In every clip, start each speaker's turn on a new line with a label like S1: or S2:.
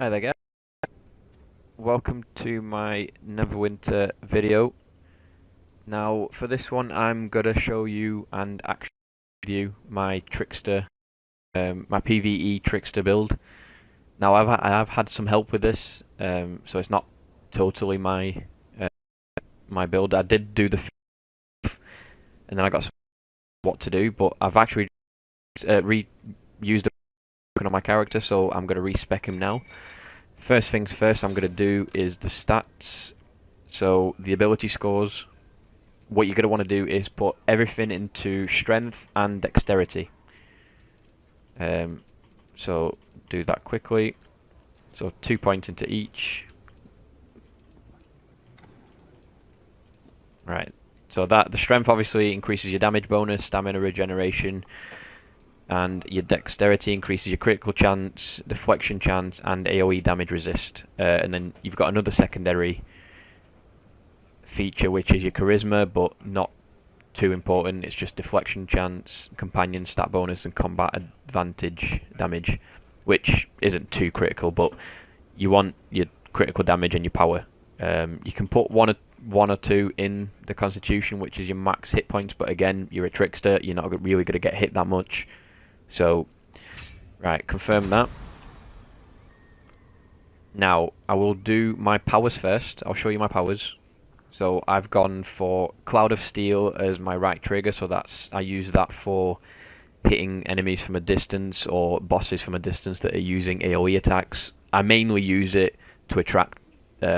S1: Hi there guys, welcome to my Neverwinter video. Now for this one I'm going to show you and actually review my Trickster, my PVE Trickster build. Now I have had some help with this, so it's not totally my build. I did do the and then I got some what to do, but I've actually reused a on my character, so I'm going to respec him now. First things first, I'm going to do is the stats. So the ability scores. What you're going to want to do is put everything into strength and dexterity. So do that quickly. So 2 points into each. Right. So that the strength obviously increases your damage bonus, stamina regeneration, and your dexterity increases your critical chance, deflection chance, and AoE damage resist. And then you've got another secondary feature which is your charisma, but not too important. It's just deflection chance, companion stat bonus, and combat advantage damage, which isn't too critical, but you want your critical damage and your power. You can put one or two in the constitution, which is your max hit points, but again, you're a trickster, you're not really going to get hit that much. So, right, confirm that. Now, I will do my powers first. I'll show you my powers. So I've gone for Cloud of Steel as my right trigger, so I use that for hitting enemies from a distance or bosses from a distance that are using AoE attacks. I mainly use it to attract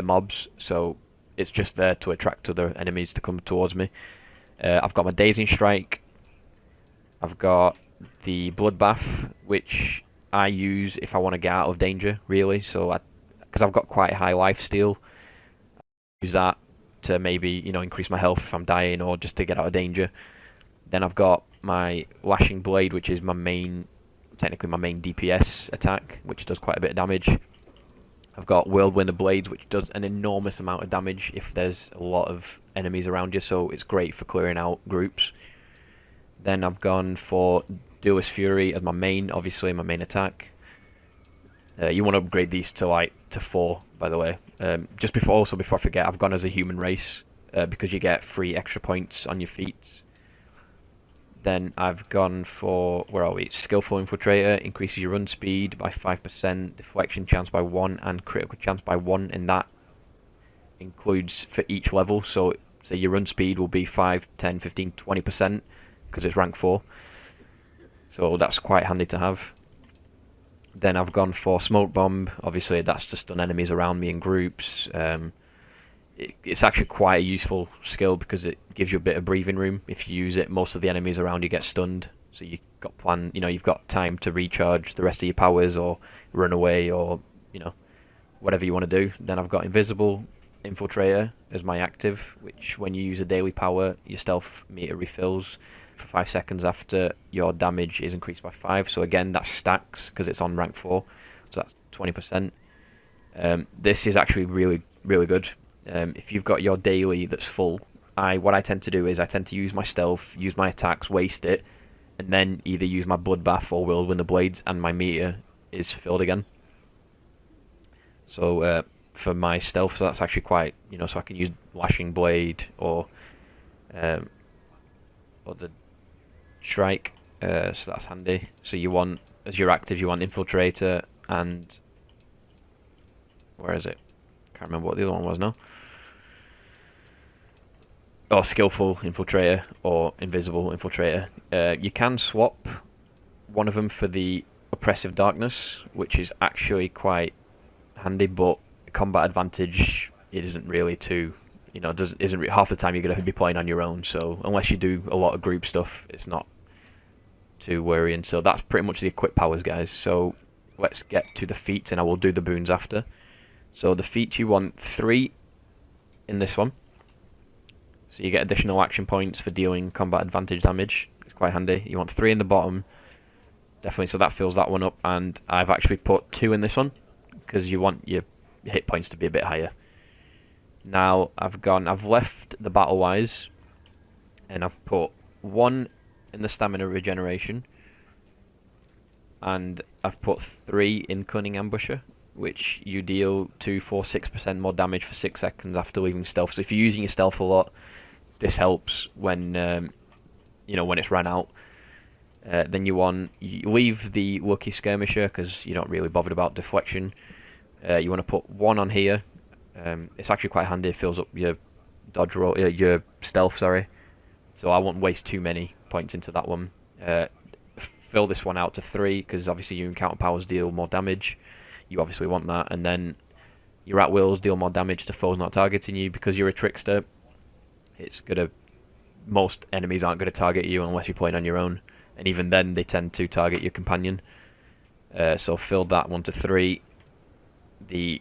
S1: mobs, so it's just there to attract other enemies to come towards me. I've got my Dazing Strike. I've got the Bloodbath, which I use if I want to get out of danger, really. So because I've got quite high life steal, I use that to maybe, increase my health if I'm dying or just to get out of danger. Then I've got my Lashing Blade, which is technically my main DPS attack, which does quite a bit of damage. I've got Whirlwind Blades, which does an enormous amount of damage if there's a lot of enemies around you, so it's great for clearing out groups. Then I've gone for Duelist Fury as my main attack. You want to upgrade these to 4, by the way. Just before I forget, I've gone as a human race because you get 3 extra points on your feats. Then I've gone for, where are we? Skillful Infiltrator, increases your run speed by 5%, deflection chance by 1, and critical chance by 1, and that includes for each level. So say your run speed will be 5, 10, 15, 20% because it's rank 4. So that's quite handy to have. Then I've gone for Smoke Bomb. Obviously, that's to stun enemies around me in groups. It's actually quite a useful skill because it gives you a bit of breathing room. If you use it, most of the enemies around you get stunned. So you've got time to recharge the rest of your powers or run away or, whatever you want to do. Then I've got Invisible Infiltrator as my active, which when you use a daily power, your stealth meter refills for 5 seconds after your damage is increased by 5. So again, that stacks because it's on rank 4. So that's 20%. This is actually really, really good. If you've got your daily that's full, what I tend to do is I tend to use my stealth, use my attacks, waste it, and then either use my Bloodbath or Whirlwind the Blades, and my meter is filled again. So for my stealth, so that's actually quite, so I can use Lashing Blade or the Strike, so that's handy. So you want, as your active, you want Infiltrator and, where is it? Can't remember what the other one was now. Or Skillful Infiltrator or Invisible Infiltrator. You can swap one of them for the Oppressive Darkness, which is actually quite handy, but combat advantage, it isn't really too, isn't half the time you're going to be playing on your own, so unless you do a lot of group stuff, it's not too worrying. So that's pretty much the equip powers, guys. So let's get to the feats, and I will do the boons after. So the feats, you want 3 in this one. So you get additional action points for dealing combat advantage damage. It's quite handy. You want 3 in the bottom. Definitely, so that fills that one up. And I've actually put 2 in this one because you want your hit points to be a bit higher. Now I've left the battle wise, and I've put 1 in the stamina regeneration, and I've put 3 in cunning ambusher. which you deal 246% more damage for 6 seconds after leaving stealth. So if you're using your stealth a lot, this helps when when it's ran out. Then you leave the lucky skirmisher because you're not really bothered about deflection. You want to put 1 on here. It's actually quite handy. It fills up your dodge roll, your stealth. Sorry. So I won't waste too many points into that one. Fill this one out to 3 because obviously your encounter powers deal more damage. You obviously want that, and then your at wills deal more damage to foes not targeting you because you're a trickster. Most enemies aren't gonna target you unless you're playing on your own, and even then they tend to target your companion. So fill that one to 3. The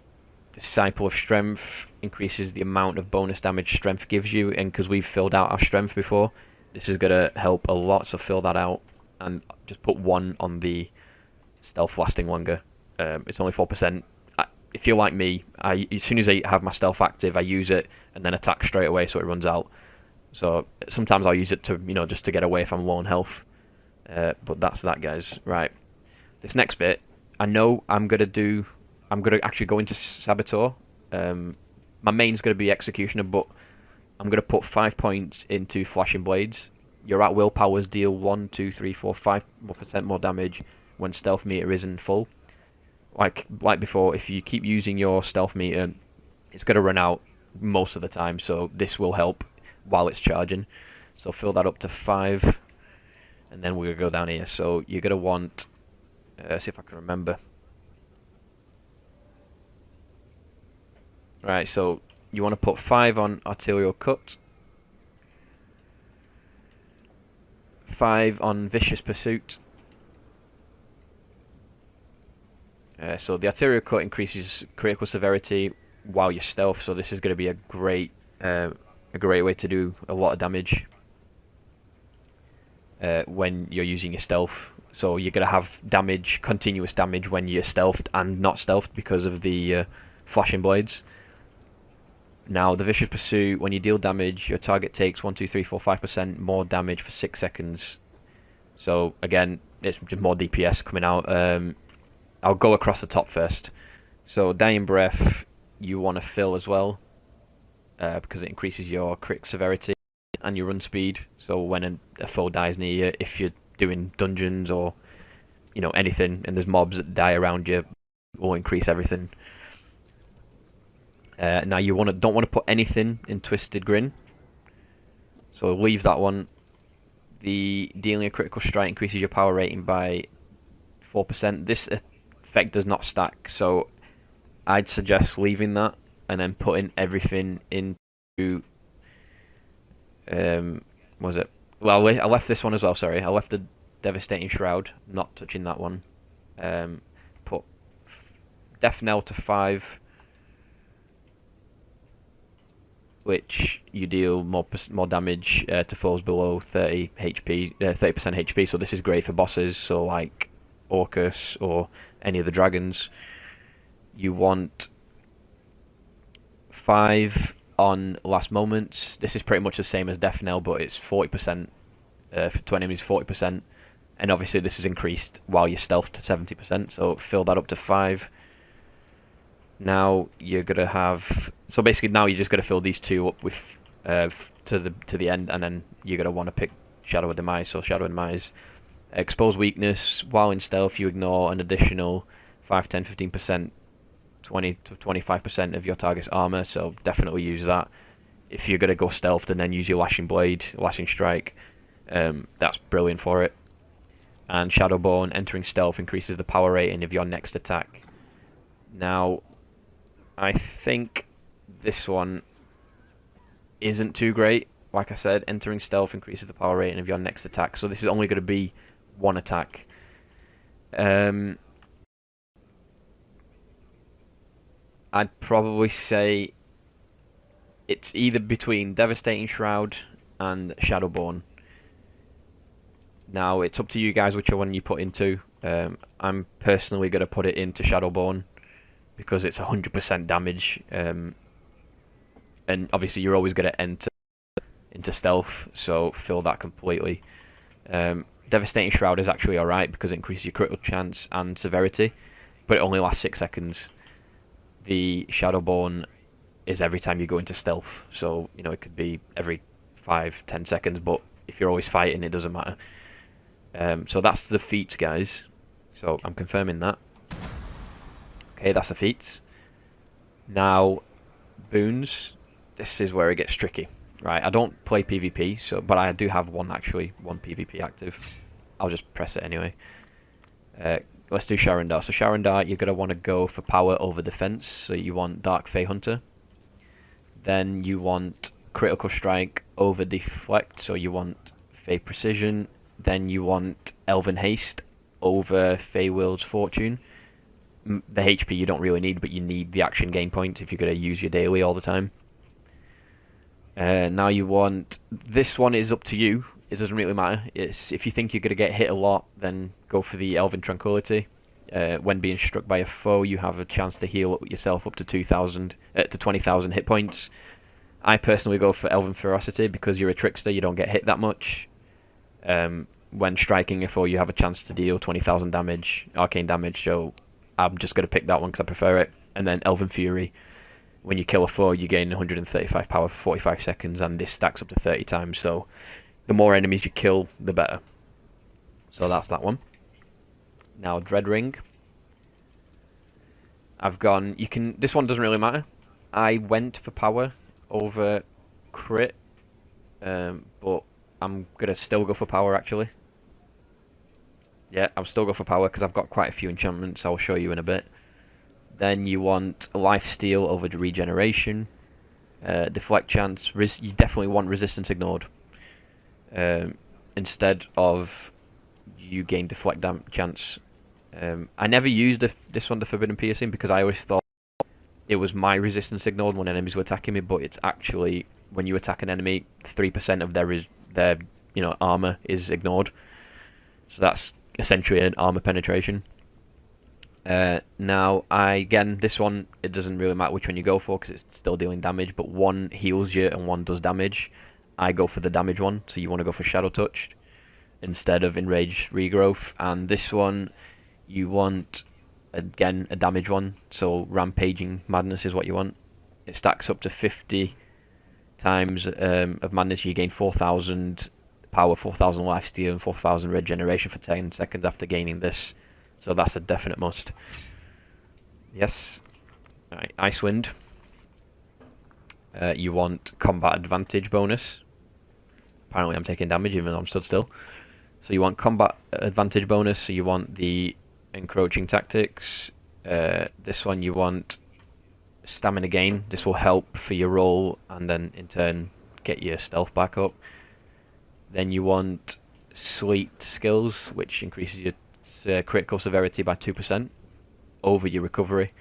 S1: Disciple of Strength increases the amount of bonus damage strength gives you, and because we've filled out our strength before, this is gonna help a lot. So fill that out, and just put 1 on the stealth lasting longer. It's only 4%. If you're like me, as soon as I have my stealth active, I use it and then attack straight away so it runs out. So sometimes I'll use it to, just to get away if I'm low on health. But that's that, guys. Right. This next bit, I know I'm gonna actually go into Saboteur. My main's gonna be Executioner, but I'm gonna put 5 points into Flashing Blades. Your at will powers deal 1, 2, 3, 4, 5% more damage when stealth meter isn't full. Like before, if you keep using your stealth meter, it's going to run out most of the time, so this will help while it's charging. So fill that up to 5, and then we're going to go down here. So you're going to want, see if I can remember. Right, so you want to put 5 on Arterial Cut, 5 on Vicious Pursuit. So the Arterial Cut increases critical severity while you're stealth, so this is going to be a great way to do a lot of damage when you're using your stealth. So you're going to have continuous damage when you're stealthed and not stealthed because of the Flashing Blades. Now the Vicious Pursuit, when you deal damage, your target takes 1, 2, 3, 4, 5% more damage for 6 seconds. So again, it's just more DPS coming out. I'll go across the top first. So Dying Breath, you want to fill as well, because it increases your crit severity and your run speed. So when a foe dies near you, if you're doing dungeons or anything, and there's mobs that die around you, it will increase everything. Now you don't want to put anything in Twisted Grin, so leave that one. The dealing a critical strike increases your power rating by 4%. This effect does not stack, so I'd suggest leaving that and then putting everything into was it? Well, I left this one as well. Sorry, I left the Devastating Shroud, not touching that one. Put Death Knell to 5, which you deal more damage to foes below 30 HP, 30% HP. So this is great for bosses, so like Orcus or any of the dragons. You want 5 on Last Moments. This is pretty much the same as Death Knell, but it's 40% to enemies, 40%, and obviously this is increased while you're stealth to 70%. So fill that up to 5. Now you're gonna have, so basically now you're just gonna fill these 2 up with to the end, and then you're gonna want to pick Shadow of Demise. So Shadow of Demise, expose weakness while in stealth. You ignore an additional 5, 10, 15%, 20 to 25% of your target's armor. So definitely use that if you're gonna go stealthed and then use your Lashing Blade, Lashing Strike. That's brilliant for it. And Shadowborn, entering stealth increases the power rating of your next attack. Now, I think this one isn't too great. Like I said, entering stealth increases the power rating of your next attack, so this is only going to be 1 attack. I'd probably say it's either between Devastating Shroud and Shadowborn. Now, it's up to you guys which one you put into. I'm personally going to put it into Shadowborn, because it's 100% damage, and obviously you're always going to enter into stealth, so fill that completely. Devastating Shroud is actually alright because it increases your critical chance and severity, but it only lasts 6 seconds. the Shadowborn is every time you go into stealth. So, you know, it could be every 5-10 seconds, but if you're always fighting, it doesn't matter. So that's the feats, guys. So I'm confirming that. Okay, that's the feats. Now, Boons. This is where it gets tricky. Right, I don't play PvP, so but I do have one PvP active. I'll just press it anyway. Let's do Sharandar. So Sharandar, you're going to want to go for power over defense. So you want Dark Fey Hunter. Then you want critical strike over deflect. So you want Fey Precision. Then you want Elven Haste over Feywild's Fortune. The HP you don't really need, but you need the action gain points if you're going to use your daily all the time. Now you want... This one is up to you. It doesn't really matter. It's if you think you're going to get hit a lot, then go for the Elven Tranquility. When being struck by a foe, you have a chance to heal yourself up to 20,000 hit points. I personally go for Elven Ferocity because you're a trickster, you don't get hit that much. When striking a foe, you have a chance to deal 20,000 damage, arcane damage, so I'm just going to pick that one because I prefer it. And then Elven Fury. When you kill a foe, you gain 135 power for 45 seconds, and this stacks up to 30 times, so the more enemies you kill, the better. So that's that one. Now, Dread Ring. I've gone... This one doesn't really matter. I went for power over crit, but I'm going to still go for power, actually. Yeah, I'll still go for power, because I've got quite a few enchantments I'll show you in a bit. Then you want Lifesteal over regeneration, deflect chance. You definitely want resistance ignored. Instead of you gain deflect chance. I never used this one, the Forbidden Piercing, because I always thought it was my resistance ignored when enemies were attacking me. But it's actually when you attack an enemy, 3% of their armor is ignored. So that's essentially an armor penetration. Now, again, this one, it doesn't really matter which one you go for because it's still dealing damage, but one heals you and one does damage. I go for the damage one, so you want to go for Shadow Touched instead of Enraged Regrowth. And this one, you want, again, a damage one, so Rampaging Madness is what you want. It stacks up to 50 times of Madness. You gain 4,000 power, 4,000 lifesteal, and 4,000 regeneration for 10 seconds after gaining this. So that's a definite must. Yes. Right, Icewind. You want combat advantage bonus. Apparently I'm taking damage even though I'm stood still. So you want combat advantage bonus. So you want the encroaching tactics. This one you want stamina gain. This will help for your roll and then in turn get your stealth back up. Then you want sleet skills, which increases your critical severity by 2% over your recovery.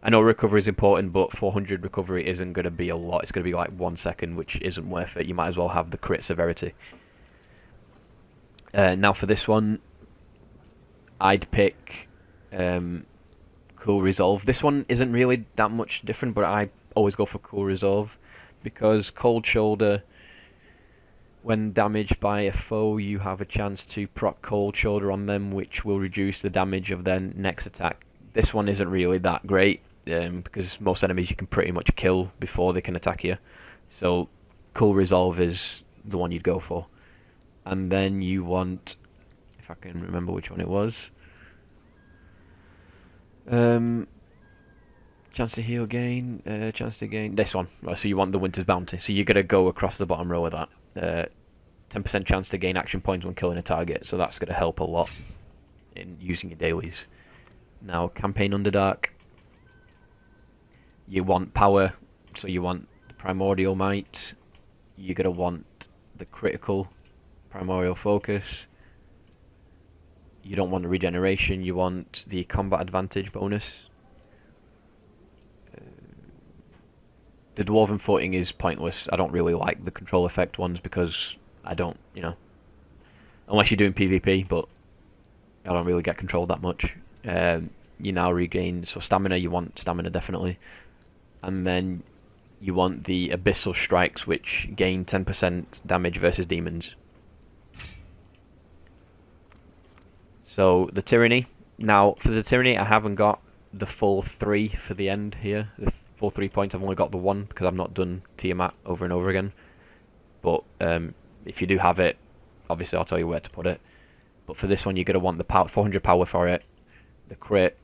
S1: I know recovery is important, but 400 recovery isn't going to be a lot. It's going to be like 1 second, which isn't worth it. You might as well have the crit severity. Now for this one, I'd pick Cool Resolve. This one isn't really that much different, but I always go for Cool Resolve because Cold Shoulder, when damaged by a foe, you have a chance to proc Cold Shoulder on them, which will reduce the damage of their next attack. This one isn't really that great, because most enemies you can pretty much kill before they can attack you. So, Cool Resolve is the one you'd go for. And then you want, if I can remember which one it was, chance to heal gain, chance to gain, this one. Right, so you want the Winter's Bounty. So you're going to go across the bottom row of that. 10% chance to gain action points when killing a target, so that's going to help a lot in using your dailies. Now, Campaign Underdark. You want power, so you want the Primordial Might. You're going to want the critical Primordial Focus. You don't want the regeneration, you want the combat advantage bonus. The Dwarven Footing is pointless. I don't really like the control effect ones because I don't, unless you're doing PvP, but I don't really get controlled that much. You now regain, so stamina, you want stamina definitely. And then you want the Abyssal Strikes, which gain 10% damage versus demons. So the Tyranny. Now, for the Tyranny, I haven't got the full 3 for the end here. The full 3 points. I've only got the 1 because I've not done Tiamat over and over again. But if you do have it, obviously I'll tell you where to put it. But for this one, you're going to want the 400 power for it, the crit,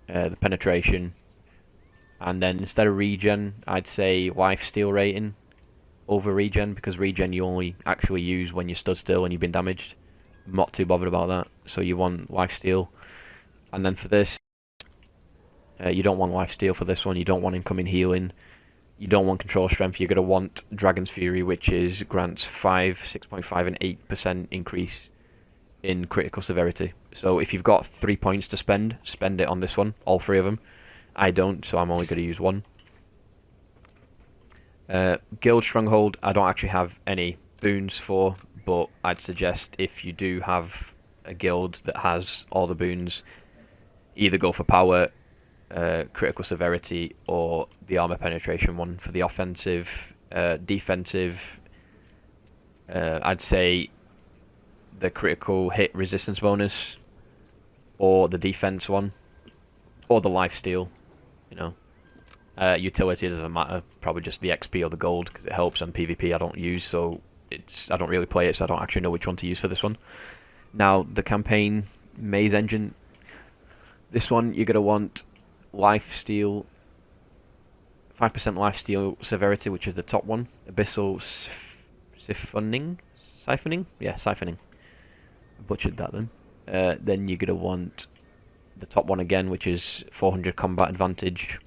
S1: the penetration, and then instead of regen, I'd say life steal rating over regen, because regen you only actually use when you stood still and you've been damaged. I'm not too bothered about that, so you want life steal. And then for this, you don't want life steal for this one, you don't want incoming healing, you don't want control strength, you're going to want Dragon's Fury, which grants 5, 6.5 and 8% increase in critical severity. So if you've got 3 points to spend it on this one, all 3 of them. I don't, so I'm only going to use 1. Guild Stronghold, I don't actually have any boons for, but I'd suggest if you do have a guild that has all the boons, either go for power, critical severity, or the armor penetration one for the offensive. Defensive, I'd say the critical hit resistance bonus, or the defense one, or the life steal. You know, utility doesn't matter. Probably just the XP or the gold, because it helps. And PvP I don't use, so I don't really play it, so I don't actually know which one to use for this one. Now the campaign maze engine. This one you're gonna want life steal, 5% life steal severity, which is the top one. Abyssal siphoning. Yeah, siphoning. I butchered that then. Then you're gonna want the top one again, which is 400 combat advantage.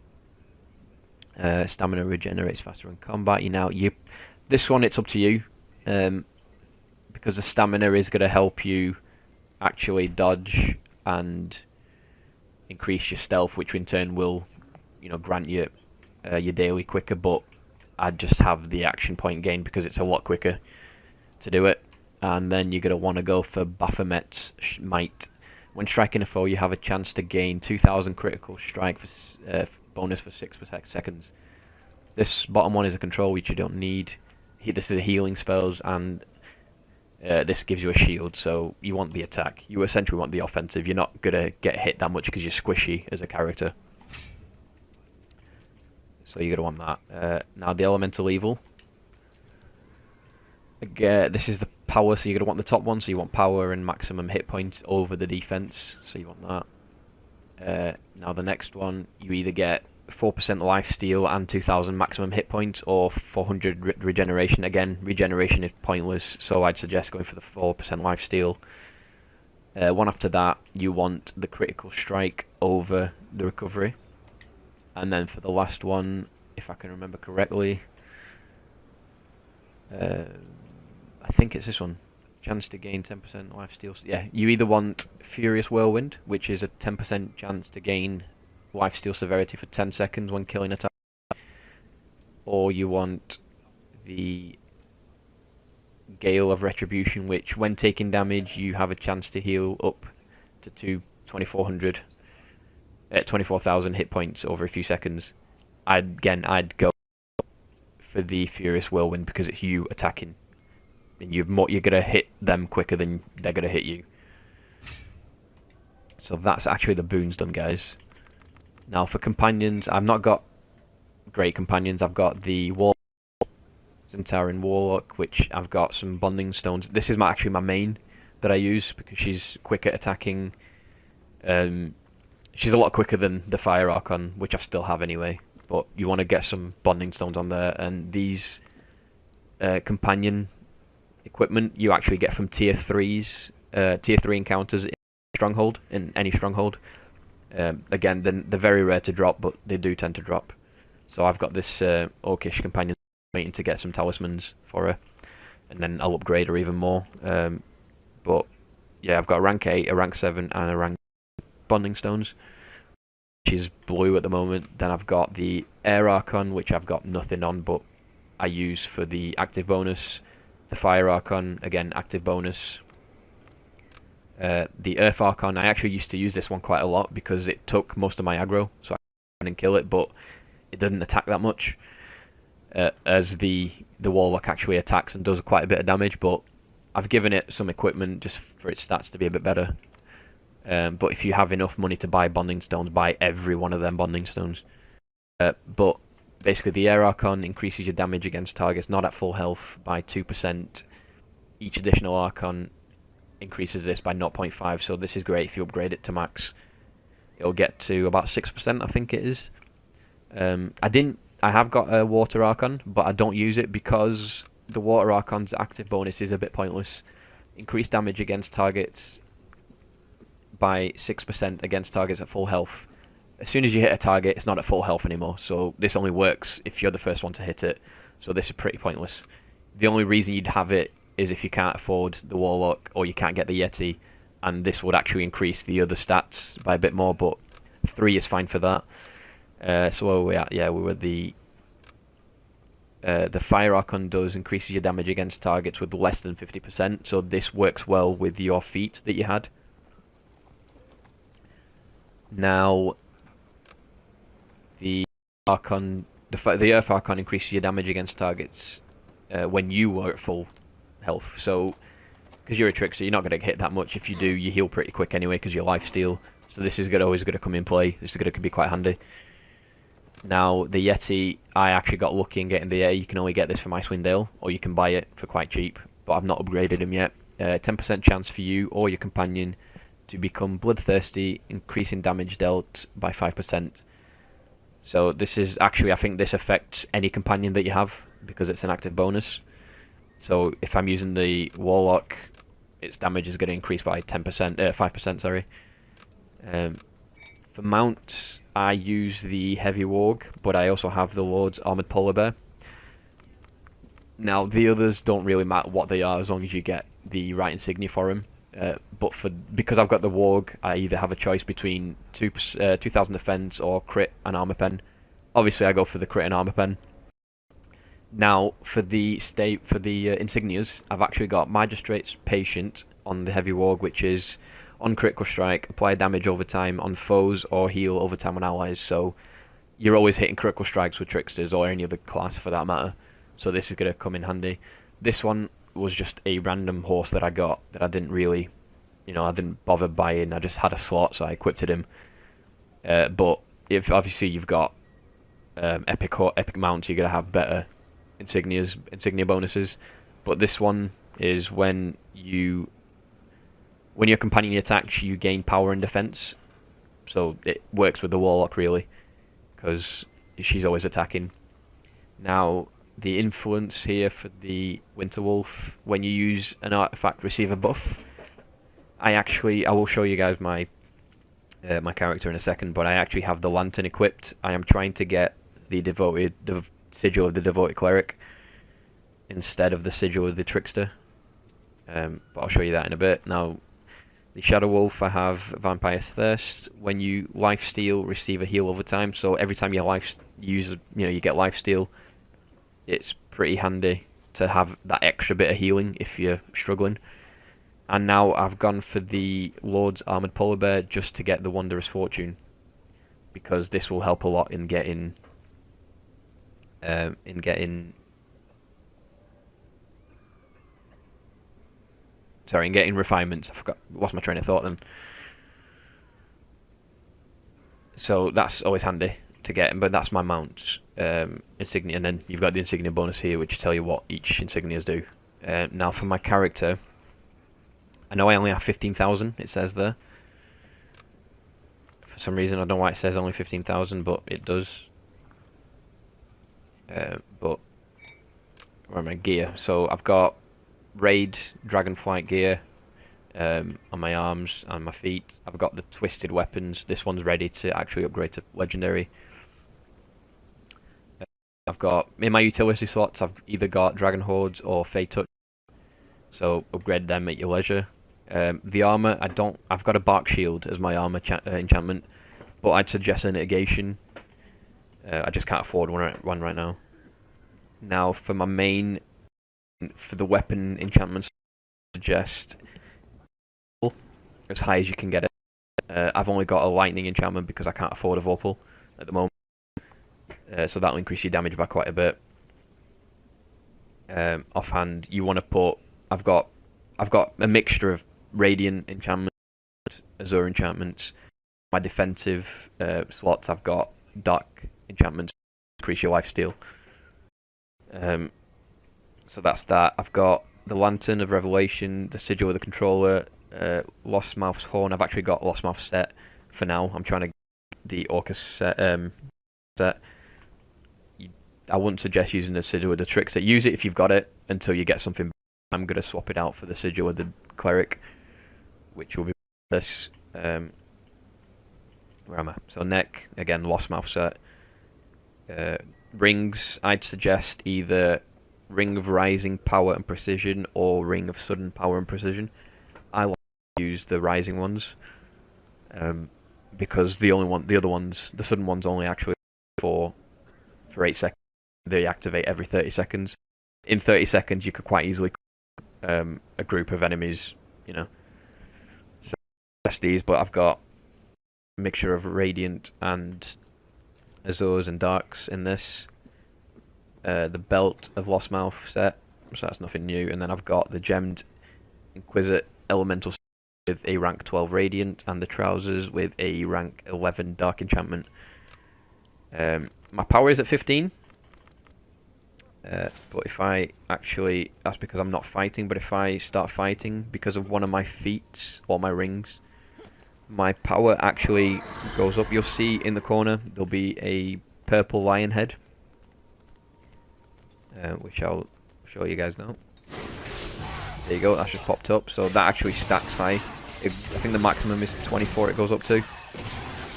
S1: Stamina regenerates faster in combat. This one, it's up to you, because the stamina is going to help you actually dodge and increase your stealth, which in turn will, grant you your daily quicker. But I'd just have the action point gain because it's a lot quicker to do it. And then you're going to want to go for Baphomet's Might. When striking a foe, you have a chance to gain 2,000 critical strike for bonus for 6 seconds. This bottom one is a control, which you don't need. This is a healing spells, and this gives you a shield, so you want the attack. You essentially want the offensive. You're not going to get hit that much because you're squishy as a character. So you're going to want that. Now the Elemental Evil. Again, this is the power, so you're going to want the top one, so you want power and maximum hit points over the defense, so you want that. Now the next one, you either get 4% life steal and 2,000 maximum hit points, or 400 regeneration. Again, regeneration is pointless, so I'd suggest going for the 4% life steal. One after that, you want the critical strike over the recovery. And then for the last one, if I can remember correctly, I think it's this one. Chance to gain 10% life steal. Yeah, you either want Furious Whirlwind, which is a 10% chance to gain life steal severity for 10 seconds when killing a target, or you want the Gale of Retribution, which when taking damage you have a chance to heal up to 2,400 at 24,000 hit points over a few seconds. I'd go for the Furious Whirlwind because it's you attacking. And you're gonna hit them quicker than they're gonna hit you. So that's actually the boons done, guys. Now for companions, I've not got great companions. I've got the Centauran Warlock, which I've got some bonding stones. This is actually my main that I use because she's quick at attacking. She's a lot quicker than the Fire Archon, which I still have anyway. But you want to get some bonding stones on there, and these companion equipment you actually get from tier 3 encounters in any stronghold. Again, they're very rare to drop, but they do tend to drop. So I've got this Orcish companion waiting to get some talismans for her, and then I'll upgrade her even more. But yeah, I've got a rank 8, a rank 7, and a rank bonding stones. She's blue at the moment. Then I've got the Air Archon, which I've got nothing on, but I use for the active bonus. The Fire Archon, again, active bonus. The Earth Archon, I actually used to use this one quite a lot because it took most of my aggro, so I couldn't kill it, but it didn't attack that much. As the Warlock actually attacks and does quite a bit of damage, but I've given it some equipment just for its stats to be a bit better. But if you have enough money to buy bonding stones, buy every one of them bonding stones. But basically, the Air Archon increases your damage against targets not at full health by 2%. Each additional Archon increases this by 0.5, so this is great if you upgrade it to max. It'll get to about 6%, I think it is. I have got a Water Archon, but I don't use it because the Water Archon's active bonus is a bit pointless. Increased damage against targets by 6% against targets at full health. As soon as you hit a target, it's not at full health anymore, so this only works if you're the first one to hit it, so this is pretty pointless. The only reason you'd have it is if you can't afford the Warlock or you can't get the Yeti, and this would actually increase the other stats by a bit more, but 3 is fine for that. So where were we at? Yeah, we were the Fire Archon does increases your damage against targets with less than 50%, so this works well with your feat that you had. Now, the Earth Archon increases your damage against targets when you were at full health. So, because you're a Trickster, you're not going to hit that much. If you do, you heal pretty quick anyway because you're lifesteal. So this is always going to come in play. This is going to be quite handy. Now, the Yeti, I actually got lucky in getting the Yeti. You can only get this from Icewind Dale, or you can buy it for quite cheap, but I've not upgraded him yet. 10% chance for you or your companion to become bloodthirsty, increasing damage dealt by 5%. So this is actually, I think this affects any companion that you have, because it's an active bonus. So if I'm using the Warlock, its damage is going to increase by 5%, sorry. For mounts, I use the Heavy Warg, but I also have the Lord's Armoured Polar Bear. Now, the others don't really matter what they are as long as you get the right insignia for them. But because I've got the Warg, I either have a choice between 2000 defense or crit and armor pen. Obviously, I go for the crit and armor pen. Now, for the insignias, I've actually got Magistrate's Patient on the Heavy Warg, which is on critical strike, apply damage over time on foes or heal over time on allies. So you're always hitting critical strikes with Tricksters or any other class for that matter. So this is going to come in handy. This one was just a random horse that I got that I didn't really, I didn't bother buying. I just had a slot, so I equipped him. But if obviously you've got epic mounts, you're going to have better insignia bonuses. But this one is when your companion attacks, you gain power and defense. So it works with the Warlock really, because she's always attacking. Now, the influence here for the Winter Wolf, when you use an artifact, receive a buff. I will show you guys my character in a second, but I actually have the Lantern equipped. I am trying to get the Sigil of the Devoted Cleric instead of the Sigil of the Trickster. But I'll show you that in a bit. Now, the Shadow Wolf, I have Vampire's Thirst. When you lifesteal, receive a heal over time. So every time you you get lifesteal, it's pretty handy to have that extra bit of healing if you're struggling. And now I've gone for the Lord's Armoured Polar Bear just to get the Wondrous Fortune, because this will help a lot in getting refinements. Lost my train of thought then. So that's always handy to get, but that's my mount insignia, and then you've got the insignia bonus here, which tell you what each insignias do. Now for my character, I know I only have 15,000. It says there. For some reason, I don't know why it says only 15,000, but it does. But where are my gear? So I've got Raid Dragonflight gear on my arms and my feet. I've got the Twisted Weapons. This one's ready to actually upgrade to Legendary. I've got, in my utility slots, I've either got Dragon Hordes or Fey Touch. So upgrade them at your leisure. The armor, I've got a Bark Shield as my armor enchantment, but I'd suggest a Negation. I just can't afford one right now. Now for my main, for the weapon enchantments, I suggest as high as you can get it. I've only got a lightning enchantment because I can't afford a Vorpal at the moment. So that'll increase your damage by quite a bit. Offhand, you want to put. I've got a mixture of radiant enchantment Azure enchantments. My defensive slots, I've got dark enchantments, increase your lifesteal. So that's that. I've got the Lantern of Revelation, the Sigil of the Controller, Lost Mouth's Horn. I've actually got Lost Mouth set for now. I'm trying to get the Orcus set. I wouldn't suggest using the Sigil with the Trickster. Use it if you've got it until you get something. I'm going to swap it out for the Sigil with the Cleric, which will be this. Where am I? So neck, again, Lost Mouth set. Rings, I'd suggest either Ring of Rising Power and Precision or Ring of Sudden Power and Precision. I like to use the Rising ones because the other ones, the Sudden ones, only actually for 8 seconds. They activate every 30 seconds. In 30 seconds, you could quite easily a group of enemies, you know. So that's these, but I've got a mixture of Radiant and Azures and Darks in this. The Belt of Lost Mouth set, so that's nothing new. And then I've got the Gemmed Inquisitor Elemental with a rank 12 Radiant, and the Trousers with a rank 11 Dark Enchantment. My power is at 15. But if I actually, that's because I'm not fighting, but if I start fighting, because of one of my feats or my rings, my power actually goes up. You'll see in the corner, there'll be a purple lion head, which I'll show you guys now. There you go, that's just popped up, so that actually stacks high. I think the maximum is 24 it goes up to.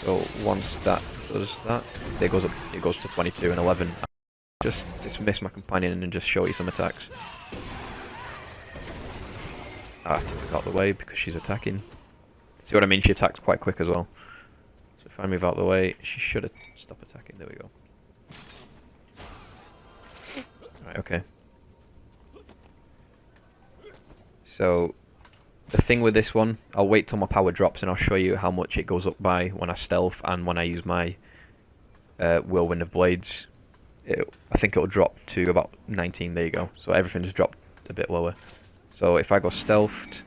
S1: So once that does that, it goes to 22 and 11. Just dismiss my companion and just show you some attacks. I have to move out the way because she's attacking. See what I mean? She attacks quite quick as well. So if I move out the way, she should stop attacking. There we go. Right, okay. So the thing with this one, I'll wait till my power drops and I'll show you how much it goes up by when I stealth and when I use my Whirlwind of Blades. I think it'll drop to about 19, there you go. So everything's dropped a bit lower. So if I go stealthed,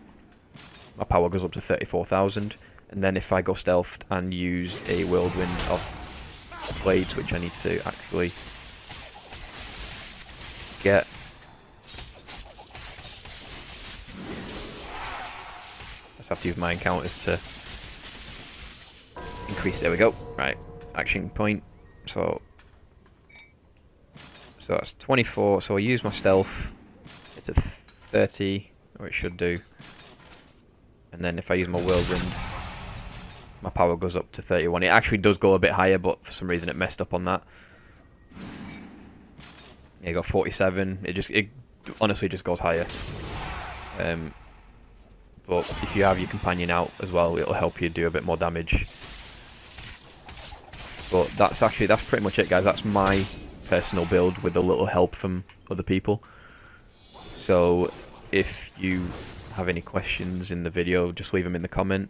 S1: my power goes up to 34,000. And then if I go stealthed and use a Whirlwind of Blades, which I need to actually get. I just have to use my encounters to increase, there we go. Right, action point. So that's 24, so I use my stealth, it's at 30, or it should do. And then if I use my whirlwind, my power goes up to 31. It actually does go a bit higher, but for some reason it messed up on that. Yeah, you got 47, it honestly just goes higher. But if you have your companion out as well, it'll help you do a bit more damage. But that's pretty much it, guys. That's my personal build with a little help from other people. So if you have any questions in the video, just leave them in the comment.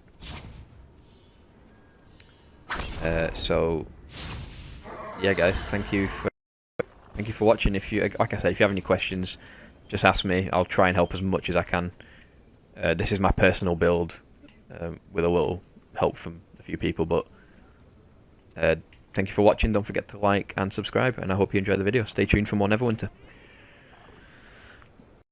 S1: So yeah, guys, thank you for watching. If you, like I said, if you have any questions, just ask me. I'll try and help as much as I can. This is my personal build with a little help from a few people, but thank you for watching. Don't forget to like and subscribe, and I hope you enjoy the video. Stay tuned for more Neverwinter.